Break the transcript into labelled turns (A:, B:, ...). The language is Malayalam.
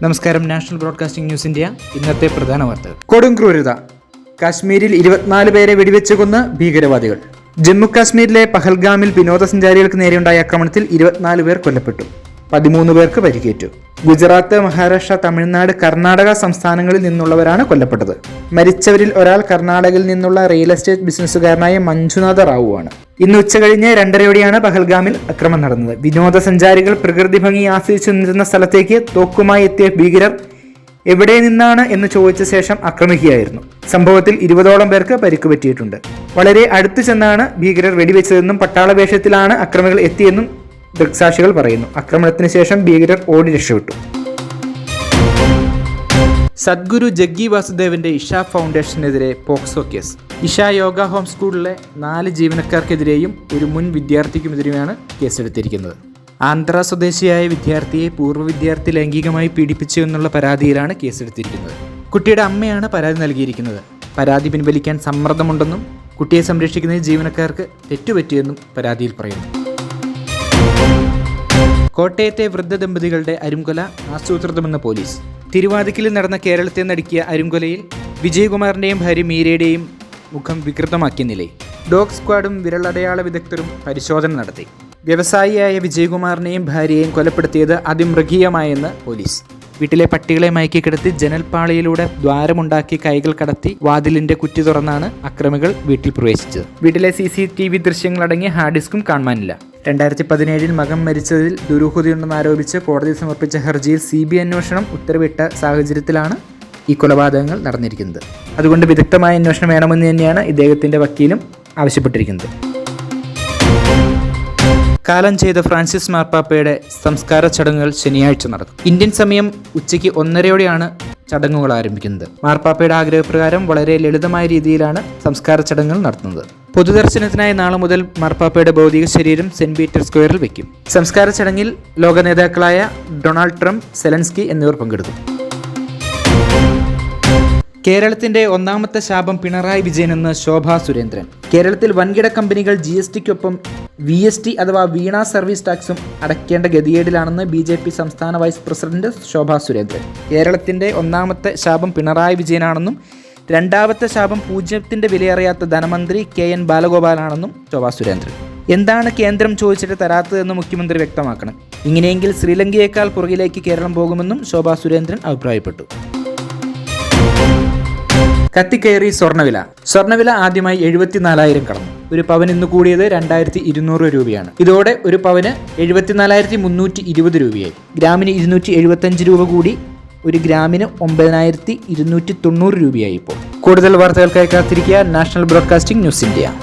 A: നമസ്കാരം. നാഷണൽ ബ്രോഡ്കാസ്റ്റിംഗ് ന്യൂസ് ഇന്ത്യ ഇന്നത്തെ പ്രധാന വാർത്തകൾ. കൊടും ക്രൂരത. കാശ്മീരിൽ 24 പേരെ വെടിവെച്ച് കൊന്ന് ഭീകരവാദികൾ. ജമ്മു കാശ്മീരിലെ പഹൽഗാമിൽ വിനോദസഞ്ചാരികൾക്ക് നേരെയുണ്ടായ ആക്രമണത്തിൽ 24 പേർ കൊല്ലപ്പെട്ടു, 13 പേർക്ക് പരിക്കേറ്റു. ഗുജറാത്ത്, മഹാരാഷ്ട്ര, തമിഴ്നാട്, കർണാടക സംസ്ഥാനങ്ങളിൽ നിന്നുള്ളവരാണ് കൊല്ലപ്പെട്ടത്. മരിച്ചവരിൽ ഒരാൾ കർണാടകയിൽ നിന്നുള്ള റിയൽ എസ്റ്റേറ്റ് ബിസിനസ്സുകാരനായ മഞ്ജുനാഥ റാവുവാണ്. ഇന്ന് ഉച്ചകഴിഞ്ഞ് 2:30 പഹൽഗാമിൽ ആക്രമണം നടന്നത്. വിനോദസഞ്ചാരികൾ പ്രകൃതി ഭംഗി ആസ്വദിച്ചു നിന്നിരുന്ന സ്ഥലത്തേക്ക് തോക്കുമായി എത്തിയ ഭീകരർ എവിടെ നിന്നാണ് എന്ന് ചോദിച്ച ശേഷം ആക്രമിക്കുകയായിരുന്നു. സംഭവത്തിൽ 20ഓളം പേർക്ക് പരിക്ക് പറ്റിയിട്ടുണ്ട്. വളരെ അടുത്തു ചെന്നാണ് ഭീകരർ വെടിവെച്ചതെന്നും പട്ടാള വേഷത്തിലാണ് അക്രമികൾ എത്തിയെന്നും ദൃക്സാക്ഷികൾ പറയുന്നു. ആക്രമണത്തിന് ശേഷം ഭീകരർ ഓടി രക്ഷപ്പെട്ടു. സദ്ഗുരു ജഗ്ഗി വാസുദേവന്റെ ഇഷ ഫൗണ്ടേഷനെതിരെ POCSO case. Isha Yoga home സ്കൂളിലെ 4 ജീവനക്കാർക്കെതിരെയും ഒരു മുൻ വിദ്യാർത്ഥിക്കുമെതിരെയാണ് കേസെടുത്തിരിക്കുന്നത്. ആന്ധ്ര സ്വദേശിയായ വിദ്യാർത്ഥിയെ പൂർവ്വ വിദ്യാർത്ഥി ലൈംഗികമായി പീഡിപ്പിച്ചു എന്നുള്ള പരാതിയിലാണ് കേസെടുത്തിരിക്കുന്നത്. കുട്ടിയുടെ അമ്മയാണ് പരാതി നൽകിയിരിക്കുന്നത്. പരാതി പിൻവലിക്കാൻ സമ്മർദ്ദമുണ്ടെന്നും കുട്ടിയെ സംരക്ഷിക്കുന്ന ജീവനക്കാർക്ക് തെറ്റുപറ്റിയെന്നും പരാതിയിൽ പറയുന്നു. കോട്ടയത്തെ വൃദ്ധ ദമ്പതികളുടെ അരുംകൊല ആസൂത്രിതമെന്ന് പോലീസ്. തിരുവാതിക്കലിൽ നടന്ന കേരളത്തെ നടുക്കിയ അരുംകൊലയിൽ വിജയകുമാറിന്റെയും ഭാര്യ മീരയുടെയും മുഖം വികൃതമാക്കിയ നിലയിൽ ഡോഗ് സ്ക്വാഡും വിരലടയാള വിദഗ്ധരും പരിശോധന നടത്തി. വ്യവസായിയായ വിജയകുമാറിനെയും ഭാര്യയെയും കൊലപ്പെടുത്തിയത് അതിമൃഗീയമായെന്ന് പോലീസ്. വീട്ടിലെ പട്ടികളെ മയക്കി കിടത്തി ജനൽപ്പാളിയിലൂടെ ദ്വാരമുണ്ടാക്കി കൈകൾ കടത്തി വാതിലിന്റെ കുറ്റി തുറന്നാണ് അക്രമികൾ വീട്ടിൽ പ്രവേശിച്ചത്. വീട്ടിലെ CCTV ദൃശ്യങ്ങളടങ്ങിയ ഹാർഡ് ഡിസ്കും കാണാനില്ല. 2017 മകൻ മരിച്ചതിൽ ദുരൂഹതയുണ്ടെന്ന് ആരോപിച്ച് കോടതി സമർപ്പിച്ച ഹർജിയിൽ CBI അന്വേഷണം ഉത്തരവിട്ട സാഹചര്യത്തിലാണ് ഈ കൊലപാതകങ്ങൾ നടന്നിരിക്കുന്നത്. അതുകൊണ്ട് വിദഗ്ധമായ അന്വേഷണം വേണമെന്ന് തന്നെയാണ് ഇദ്ദേഹത്തിന്റെ വക്കീലും ആവശ്യപ്പെട്ടിരിക്കുന്നത്. കാലം ചെയ്ത ഫ്രാൻസിസ് മാർപ്പാപ്പയുടെ സംസ്കാര ചടങ്ങുകൾ ശനിയാഴ്ച നടക്കും. ഇന്ത്യൻ സമയം ഉച്ചയ്ക്ക് 1:30 ചടങ്ങുകൾ ആരംഭിക്കുന്നത്. മാർപ്പാപ്പയുടെ ആഗ്രഹപ്രകാരം വളരെ ലളിതമായ രീതിയിലാണ് സംസ്കാര ചടങ്ങുകൾ നടത്തുന്നത്. പൊതുദർശനത്തിനായി നാളെ മുതൽ മാർപ്പാപ്പയുടെ ഭൗതിക ശരീരം സെന്റ് പീറ്റർ സ്ക്വയറിൽ വയ്ക്കും. സംസ്കാര ചടങ്ങിൽ ലോക നേതാക്കളായ ഡൊണാൾഡ് ട്രംപ്, സെലൻസ്കി എന്നിവർ പങ്കെടുക്കും. കേരളത്തിന്റെ ഒന്നാമത്തെ ശാപം പിണറായി വിജയനെന്ന് ശോഭാ സുരേന്ദ്രൻ. കേരളത്തിൽ വൻകിട കമ്പനികൾ GSTക്കൊപ്പം VST അഥവാ വീണ സർവീസ് ടാക്സും അടയ്ക്കേണ്ട ഗതികേടിലാണെന്ന് BJP സംസ്ഥാന വൈസ് പ്രസിഡന്റ് ശോഭാ സുരേന്ദ്രൻ. കേരളത്തിന്റെ ഒന്നാമത്തെ ശാപം പിണറായി വിജയനാണെന്നും രണ്ടാമത്തെ ശാപം പൂജ്യത്തിന്റെ വിലയറിയാത്ത ധനമന്ത്രി KN ബാലഗോപാലാണെന്നും ശോഭാ സുരേന്ദ്രൻ. എന്താണ് കേന്ദ്രം ചോദിച്ചിട്ട് തരാത്തതെന്ന് മുഖ്യമന്ത്രി വ്യക്തമാക്കണം. ഇങ്ങനെയെങ്കിൽ ശ്രീലങ്കയേക്കാൾ പുറകിലേക്ക് കേരളം പോകുമെന്നും ശോഭാ സുരേന്ദ്രൻ അഭിപ്രായപ്പെട്ടു. കത്തിക്കയറി സ്വർണ്ണവില. സ്വർണ്ണവില ആദ്യമായി 74,000 കടന്നു. ഒരു പവൻ ഇന്ന് കൂടിയത് 2200 രൂപയാണ്. ഇതോടെ ഒരു പവന് 74,320 രൂപയായി. ഗ്രാമിന് 275 രൂപ കൂടി ഒരു ഗ്രാമിന് 9,290 രൂപയായി ഇപ്പോൾ. കൂടുതൽ വാർത്തകൾക്കായി കാത്തിരിക്കുക നാഷണൽ ബ്രോഡ്കാസ്റ്റിംഗ് ന്യൂസ് ഇന്ത്യ.